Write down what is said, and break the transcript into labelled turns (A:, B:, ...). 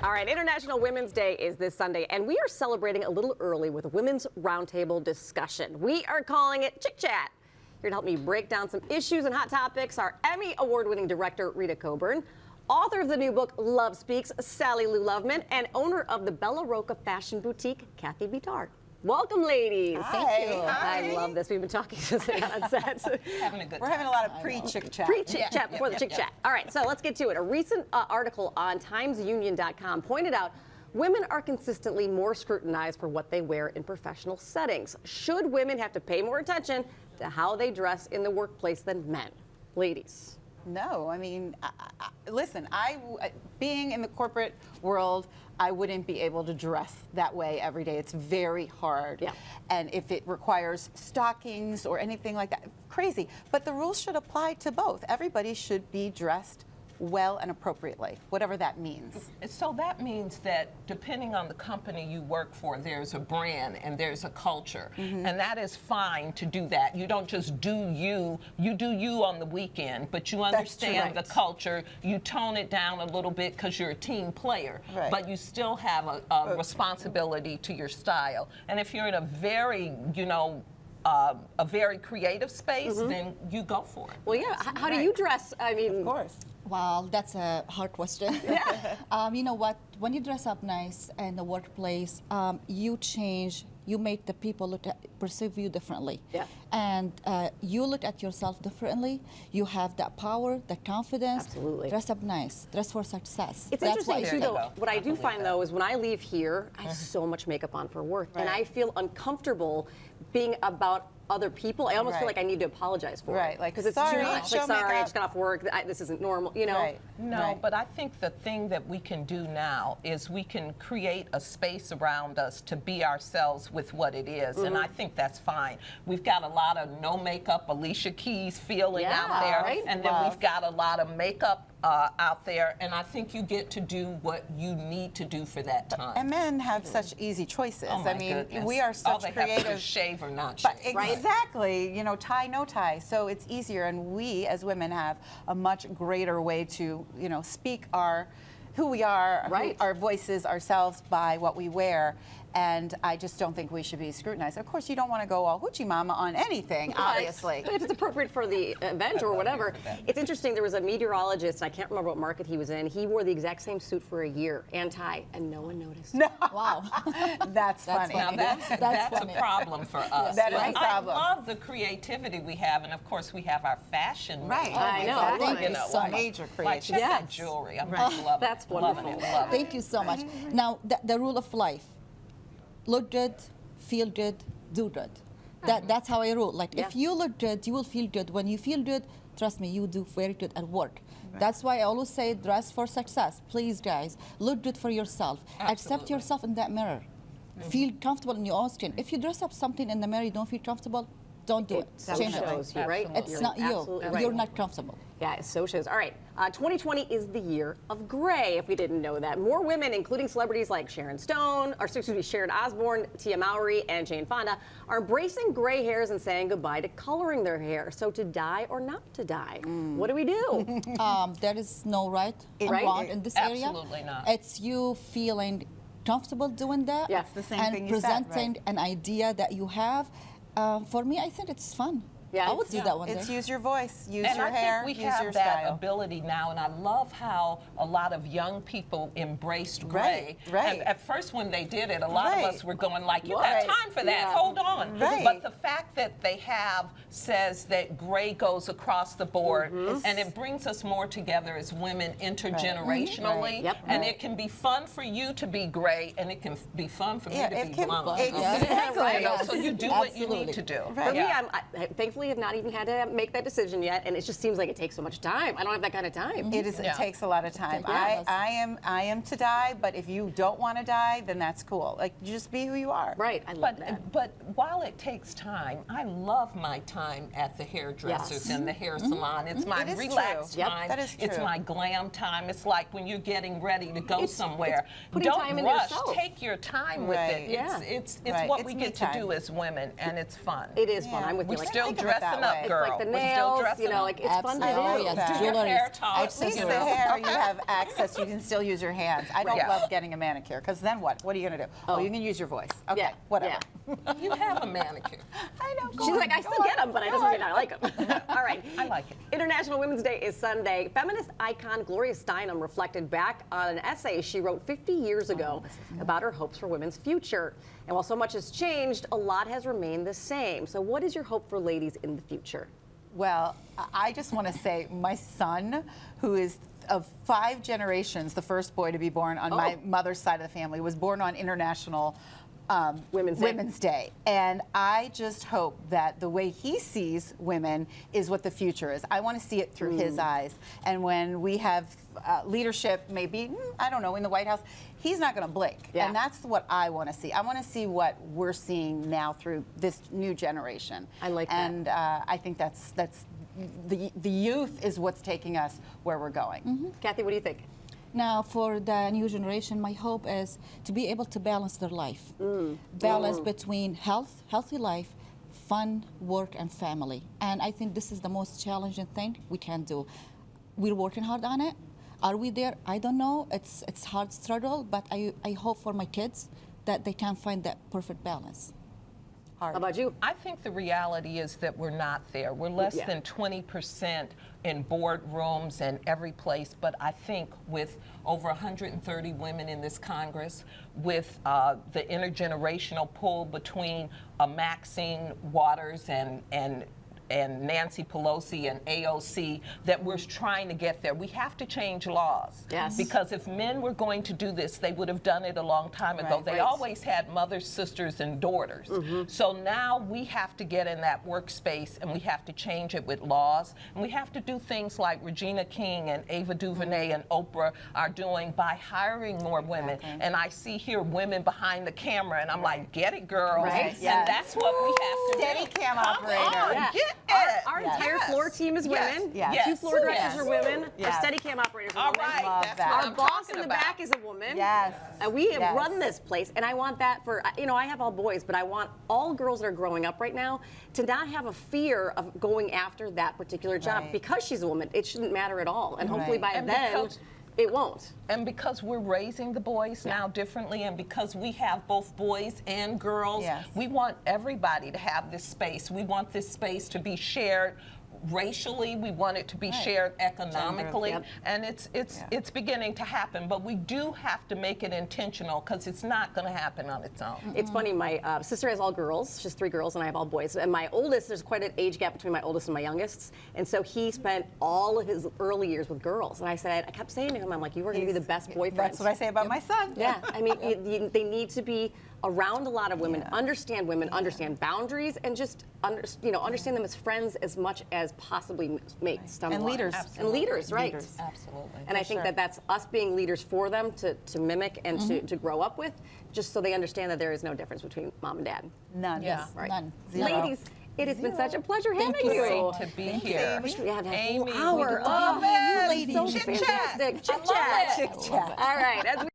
A: All right, International Women's Day is this Sunday, and we are celebrating a little early with a women's roundtable discussion. We are calling it Chick Chat. Here to help me break down some issues and hot topics are Emmy award-winning director Rita Coburn, author of the new book Love Speaks, Sally Lou Loveman, and owner of the Bella Roca fashion boutique, Kathy Bitar. Welcome, ladies.
B: Thank you.
A: Hi. I love this. We've been talking since we got on set.
B: We're having a lot of pre-chick chat.
A: Pre-chick chat before the chick chat. All right, so let's get to it. A recent article on TimesUnion.com pointed out women are consistently more scrutinized for what they wear in professional settings. Should women have to pay more attention to how they dress in the workplace than men? Ladies.
B: No, I mean, listen, being in the corporate world, I wouldn't be able to dress that way every day. It's very hard.
A: Yeah.
B: And if it requires stockings or anything like that, crazy. But the rules should apply to both. Everybody should be dressed well and appropriately, whatever that means.
C: So that means that depending on the company you work for, there's a brand and there's a culture. And that is fine to do that. You don't just do you do you on the weekend, but you understand the culture, you tone it down a little bit because you're a team player, but you still have a responsibility to your style. And if you're in a very, a very creative space, then you go for it.
A: Well, yeah, how do you dress? I mean,
B: of course.
D: Well, that's a hard question. You know what? When you dress up nice in the workplace, you change. You make the people perceive you differently.
A: Yeah.
D: And you look at yourself differently. You have that power, the confidence.
A: Absolutely.
D: Dress up nice. Dress for success.
A: It's interesting, too, though. What I do find, though, is when I leave here, I have so much makeup on for work. And I feel uncomfortable being about other people. I almost feel like I need to apologize for it.
B: Like,
A: because it's too much. Like, sorry, I just got off work. This isn't normal, you know?
C: No, but I think the thing that we can do now is we can create a space around us to be ourselves with what it is, and I think that's fine. We've got a lot of no makeup Alicia Keys feeling out there, and then we've got a lot of makeup out there, and I think you get to do what you need to do for that time.
B: And men have such easy choices.
C: Oh my
B: I mean,
C: goodness.
B: we are such
C: All they
B: creative.
C: have to shave or not shave.
B: But exactly, tie, no tie. So it's easier, and we as women have a much greater way to, speak who we are, our voices, ourselves by what we wear. And I just don't think we should be scrutinized. Of course, you don't want to go all hoochie mama on anything, obviously.
A: But if it's appropriate for the event or whatever. It's interesting, there was a meteorologist, I can't remember what market he was in, he wore the exact same suit for a year and tie, and no one noticed.
B: No.
D: Wow.
B: That's funny.
C: Now that's a problem for us.
B: That is a problem.
C: I love the creativity we have, and of course we have our fashion.
A: I know.
D: Thank you so much.
B: Major
C: Like,
B: creativity.
C: check that jewelry. I'm just loving
A: That's wonderful.
C: Loving it.
D: Thank you so much. Now, the rule of life. Look good, feel good, do good. That's how I rule. Like, if you look good, you will feel good. When you feel good, trust me, you do very good at work. That's why I always say dress for success. Please, guys, look good for yourself. Accept yourself in that mirror. Feel comfortable in your own skin. If you dress up something in the mirror, you don't feel comfortable, don't do it. Change it.
A: Shows you, right?
D: It's not you. You're not comfortable.
A: Yeah, it so shows. All right, 2020 is the year of gray, if we didn't know that. More women, including celebrities like Sharon Osbourne, Tia Mowry, and Jane Fonda, are embracing gray hairs and saying goodbye to coloring their hair. So to dye or not to dye? What do we do?
D: There is no right and wrong in this area.
C: Absolutely not.
D: It's you feeling comfortable doing that.
A: Yeah,
B: it's the same
D: and
B: thing you said,
D: presenting an idea that you have. For me, I think it's fun.
A: Yeah,
D: I would do that one day.
B: It's use your voice, use
C: And
B: your hair,
C: I think we
B: use
C: have
B: your
C: that
B: style.
C: ability now, and I love how a lot of young people embraced gray.
B: Right.
C: And at first, when they did it, a lot of us were going like, "You got time for that?
A: Yeah.
C: Hold on."
B: Right.
C: But the fact that they have says that gray goes across the board, and it brings us more together as women intergenerationally.
A: Yep.
C: And it can be fun for you to be gray, and it can be fun for me to be blonde.
B: Exactly.
C: So you do what you need to do.
A: For me, I thankfully have not even had to make that decision yet, and it just seems like it takes so much time. I don't have that kind of time.
B: It takes a lot of time.
D: Yes.
B: I am to die, but if you don't want to die, then that's cool. Like, you just be who you are.
A: Right, I love that.
C: But while it takes time, I love my time at the hairdressers and the hair salon. It's my relaxed time.
B: That is true.
C: It's my glam time. It's like when you're getting ready to go somewhere.
A: putting
C: Don't
A: time into
C: rush.
A: yourself.
C: Take your time with it.
A: Yeah.
C: It's
B: Right.
C: what
B: It's
C: we
B: me
C: get to
B: time.
C: do as women, and it's fun.
A: It is fun. I'm with
C: We
A: you. Like,
C: still
B: think about
C: dressing
B: that
C: up,
B: way.
A: It's
C: girl.
A: like the
C: We're still
A: nails,
C: dressing
A: you know,
C: up.
A: like it's fun to
D: Absolutely,
A: do.
D: yes.
C: Do your
D: Jewelry.
C: hair tall.
B: It's just the hair. You have access. You can still use your hands. I don't
C: Yeah.
B: love getting a manicure because then what? What are you going to do? Oh, you can use your voice. Okay,
A: Yeah,
B: whatever.
C: You have a manicure.
B: I know.
A: She's like, I still get them, but I doesn't mean I like them. All right.
C: I like it.
A: International Women's Day is Sunday. Feminist icon Gloria Steinem reflected back on an essay she wrote 50 years ago about her hopes for women's future. And while so much has changed, a lot has remained the same. So what is your hope for ladies in the future?
B: Well, I just want to say my son, who is of 5 generations, the first boy to be born on my mother's side of the family, was born on International Women's Day. And I just hope that the way he sees women is what the future is. I want to see it through his eyes. And when we have leadership, maybe, I don't know, in the White House, he's not going to blink.
A: Yeah.
B: And that's what I want to see. I want to see what we're seeing now through this new generation.
A: I like that.
B: And I think that's the youth is what's taking us where we're going.
A: Kathy, what do you think?
D: Now, for the new generation, my hope is to be able to balance their life. Balance between healthy life, fun, work, and family. And I think this is the most challenging thing we can do. We're working hard on it. Are we there? I don't know. It's hard struggle, but I hope for my kids that they can find that perfect balance.
A: How about you?
C: I think the reality is that we're not there. We're less
A: Yeah.
C: than 20% in boardrooms and every place, but I think with over 130 women in this Congress, with the intergenerational pull between Maxine Waters and Nancy Pelosi and AOC, that we're trying to get there. We have to change laws.
A: Yes.
C: Because if men were going to do this, they would have done it a long time ago.
B: Right.
C: They always had mothers, sisters, and daughters. So now we have to get in that workspace and we have to change it with laws. And we have to do things like Regina King and Ava DuVernay and Oprah are doing by hiring more women. And I see here women behind the camera and I'm like, get it, girls.
A: Right.
C: And
B: Yes.
C: that's what we have to
B: Steady
C: do.
B: cam
C: Come
B: operator.
C: on,
A: Yeah.
C: get
A: Our
C: it.
A: entire
C: Yes.
A: floor team is
C: Yes.
A: women.
B: Yes.
A: 2 floor directors
C: Yes.
A: are women. Our
B: Yes.
A: Steadicam operators are
C: All
A: women.
C: right,
B: Love
C: that's
B: that.
C: what
A: Our
C: I'm
A: boss
C: talking
A: in the
C: about.
A: back is a woman.
B: Yes.
A: And we have
B: Yes.
A: run this place, and I want that for, you know, I have all boys, but I want all girls that are growing up right now to not have a fear of going after that particular job
B: Right.
A: because she's a woman. It shouldn't matter at all. And hopefully
B: Right.
A: by
C: And
A: then,
C: because-
A: it won't.
C: And because we're raising the boys now differently, and because we have both boys and girls,
B: Yes.
C: we want everybody to have this space. We want this space to be shared racially. We want it to be shared economically,
A: Yep.
C: and it's beginning to happen. But we do have to make it intentional because it's not going to happen on its own.
A: It's funny, my sister has all girls. She has 3 girls, and I have all boys. And my oldest, there's quite an age gap between my oldest and my youngest. And so he spent all of his early years with girls. And I kept saying to him, I'm like, you are going to be the best boyfriend.
B: That's what I say about my son.
A: Yeah, I mean, they need to be around a lot of women, understand women, understand boundaries, and just understand them as friends as much as possibly makes them
B: And leaders.
A: and leaders, right?
B: Leaders.
C: Absolutely.
A: And I think
B: sure.
A: that's us being leaders for them to mimic and to grow up with, just so they understand that there is no difference between mom and dad.
B: None.
C: Yeah.
A: Right.
D: None.
B: Zero.
A: Ladies, it has been such a pleasure having
D: you
A: you.
D: so
C: Great to be here.
A: Wish we had a whole
C: Amy,
A: hour.
C: we love
A: Oh,
C: it.
A: you ladies, so
C: Chit-chat.
A: fantastic.
C: I love
A: Chit-chat.
C: it.
A: All right. As we